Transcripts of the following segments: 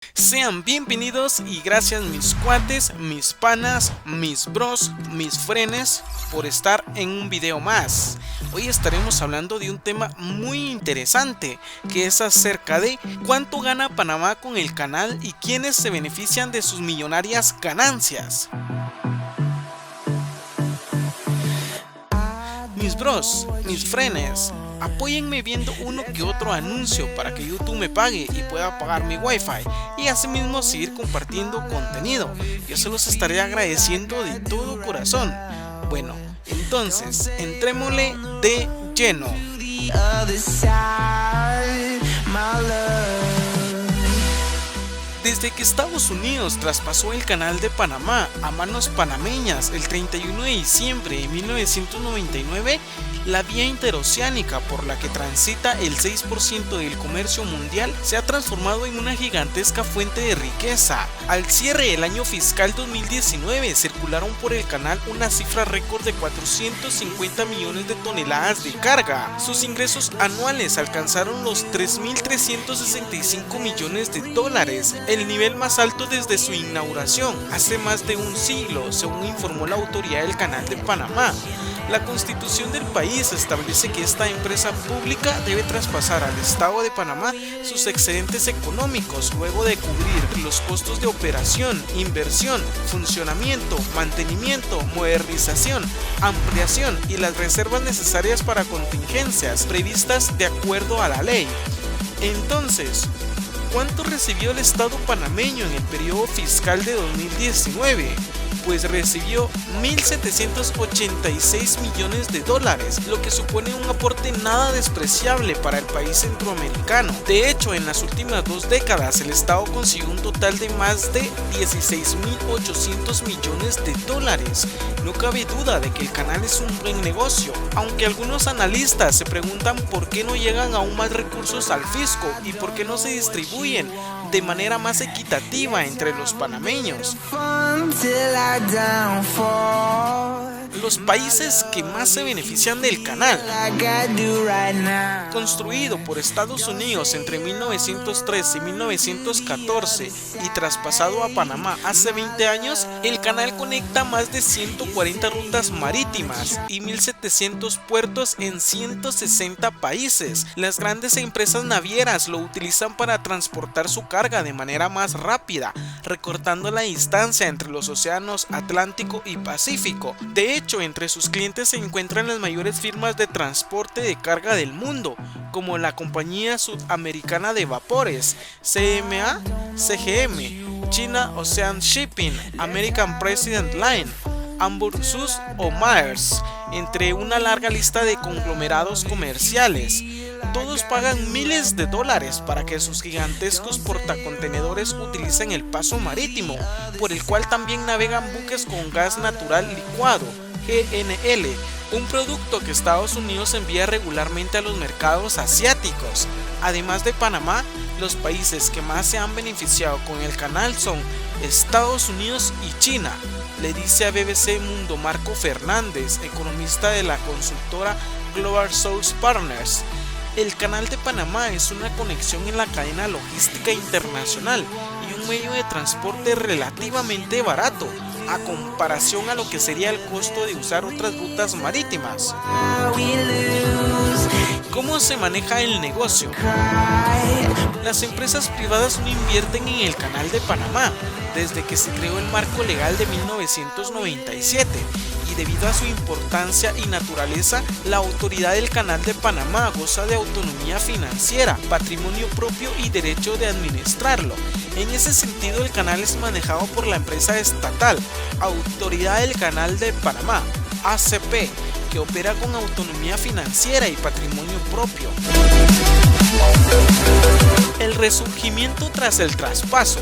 Sean bienvenidos y gracias mis cuates, mis panas, mis bros, mis frenes por estar en un video más. Hoy estaremos hablando de un tema muy interesante, que es acerca de cuánto gana Panamá con el canal y quiénes se benefician de sus millonarias ganancias. Mis bros, mis frenes, apóyenme viendo uno que otro anuncio para que YouTube me pague y pueda pagar mi wifi y asimismo seguir compartiendo contenido. Yo se los estaré agradeciendo de todo corazón. Bueno, entonces, entrémosle de lleno. Desde que Estados Unidos traspasó el canal de Panamá a manos panameñas el 31 de diciembre de 1999, la vía interoceánica por la que transita el 6% del comercio mundial se ha transformado en una gigantesca fuente de riqueza. Al cierre del año fiscal 2019 circularon por el canal una cifra récord de 450 millones de toneladas de carga. Sus ingresos anuales alcanzaron los 3.365 millones de dólares, el nivel más alto desde su inauguración hace más de un siglo, según informó la autoridad del Canal de Panamá. La Constitución del país establece que esta empresa pública debe traspasar al Estado de Panamá sus excedentes económicos luego de cubrir los costos de operación, inversión, funcionamiento, mantenimiento, modernización, ampliación y las reservas necesarias para contingencias previstas de acuerdo a la ley. Entonces, ¿cuánto recibió el Estado panameño en el periodo fiscal de 2019? Pues recibió 1.786 millones de dólares, lo que supone un aporte nada despreciable para el país centroamericano. De hecho, en las últimas 2 décadas el Estado consiguió un total de más de 16.800 millones de dólares. No cabe duda de que el canal es un buen negocio, aunque algunos analistas se preguntan por qué no llegan aún más recursos al fisco y por qué no se distribuyen de manera más equitativa entre los panameños. Los países que más se benefician del canal. Construido por Estados Unidos entre 1913 y 1914 y traspasado a Panamá hace 20 años, el canal conecta más de 140 rutas marítimas y 1.700 puertos en 160 países. Las grandes empresas navieras lo utilizan para transportar su carga de manera más rápida, recortando la distancia entre los océanos Atlántico y Pacífico. De hecho, entre sus clientes se encuentran las mayores firmas de transporte de carga del mundo, como la Compañía Sudamericana de Vapores, CMA, CGM, China Ocean Shipping, American President Line, Hamburg Süd o Maersk, entre una larga lista de conglomerados comerciales. Todos pagan miles de dólares para que sus gigantescos portacontenedores utilicen el paso marítimo, por el cual también navegan buques con gas natural licuado, GNL, un producto que Estados Unidos envía regularmente a los mercados asiáticos. Además de Panamá, los países que más se han beneficiado con el canal son Estados Unidos y China, le dice a BBC Mundo Marco Fernández, economista de la consultora Global Source Partners. El canal de Panamá es una conexión en la cadena logística internacional y un medio de transporte relativamente barato a comparación a lo que sería el costo de usar otras rutas marítimas. ¿Cómo se maneja el negocio? Las empresas privadas no invierten en el canal de Panamá desde que se creó el marco legal de 1997. Y debido a su importancia y naturaleza, la autoridad del Canal de Panamá goza de autonomía financiera, patrimonio propio y derecho de administrarlo. En ese sentido, el canal es manejado por la empresa estatal Autoridad del Canal de Panamá, ACP, que opera con autonomía financiera y patrimonio propio. El resurgimiento tras el traspaso.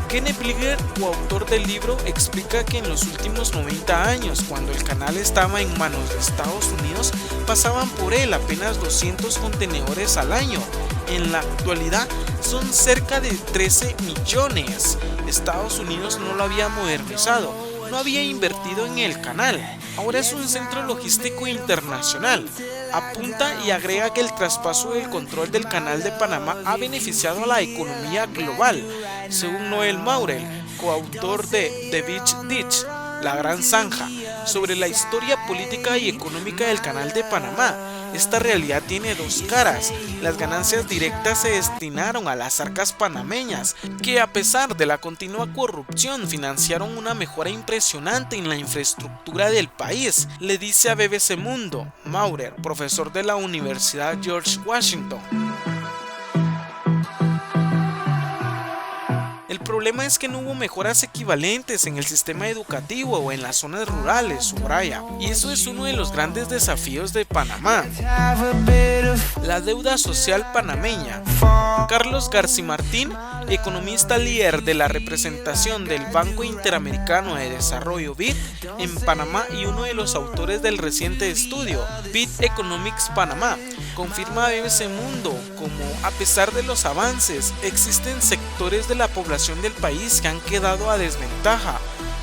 Kenneth Bliger, coautor del libro, explica que en los últimos 90 años, cuando el canal estaba en manos de Estados Unidos, pasaban por él apenas 200 contenedores al año. En la actualidad son cerca de 13 millones. Estados Unidos no lo había modernizado, no había invertido en el canal. Ahora es un centro logístico internacional. Apunta y agrega que el traspaso del control del Canal de Panamá ha beneficiado a la economía global, según Noel Maurel, coautor de The Big Ditch, La Gran Zanja, sobre la historia política y económica del Canal de Panamá. Esta realidad tiene dos caras. Las ganancias directas se destinaron a las arcas panameñas, que a pesar de la continua corrupción financiaron una mejora impresionante en la infraestructura del país, le dice a BBC Mundo Maurer, profesor de la Universidad George Washington. El problema es que no hubo mejoras equivalentes en el sistema educativo o en las zonas rurales, subraya, y eso es uno de los grandes desafíos de Panamá. La deuda social panameña. Carlos Garcimartín, economista líder de la representación del Banco Interamericano de Desarrollo BID en Panamá y uno de los autores del reciente estudio BID Economics Panamá, confirma a BBC Mundo como, a pesar de los avances, existen sectores de la población del país que han quedado a desventaja.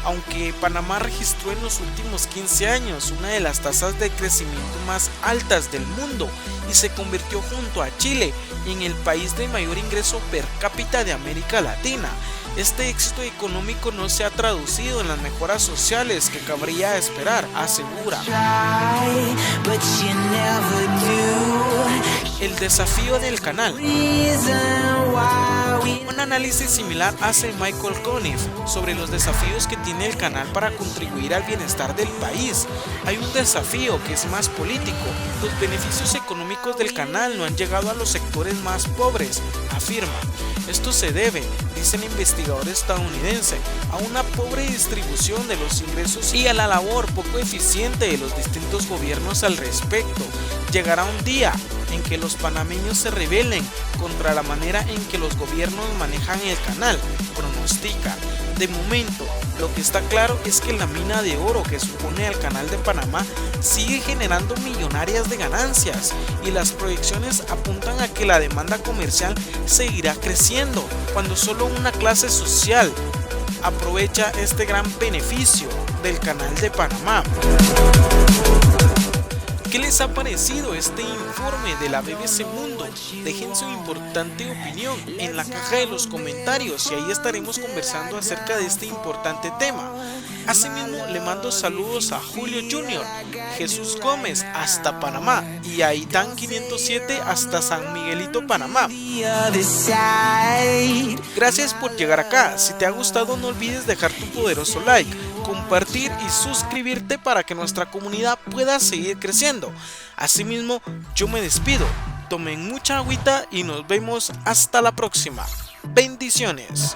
Aunque Panamá registró en los últimos 15 años una de las tasas de crecimiento más altas del mundo y se convirtió junto a Chile en el país de mayor ingreso per cápita de América Latina, este éxito económico no se ha traducido en las mejoras sociales que cabría esperar, asegura. El desafío del canal. Un análisis similar hace Michael Conniff sobre los desafíos que tiene el canal para contribuir al bienestar del país. Hay un desafío que es más político. Los beneficios económicos del canal no han llegado a los sectores más pobres, afirma. Esto se debe, dice el investigador estadounidense, a una pobre distribución de los ingresos y a la labor poco eficiente de los distintos gobiernos al respecto. Llegará un día en que los panameños se rebelen contra la manera en que los gobiernos manejan el canal, pronostica. De momento, lo que está claro es que la mina de oro que supone el canal de Panamá sigue generando millonarias de ganancias y las proyecciones apuntan a que la demanda comercial seguirá creciendo cuando solo una clase social aprovecha este gran beneficio del canal de Panamá. ¿Qué les ha parecido este informe de la BBC Mundo? Dejen su importante opinión en la caja de los comentarios y ahí estaremos conversando acerca de este importante tema. Asimismo, le mando saludos a Julio Jr., Jesús Gómez hasta Panamá y a Itán 507 hasta San Miguelito, Panamá. Gracias por llegar acá. Si te ha gustado, no olvides dejar tu poderoso like, compartir y suscribirte para que nuestra comunidad pueda seguir creciendo. Asimismo, yo me despido. Tomen mucha agüita y nos vemos hasta la próxima. Bendiciones.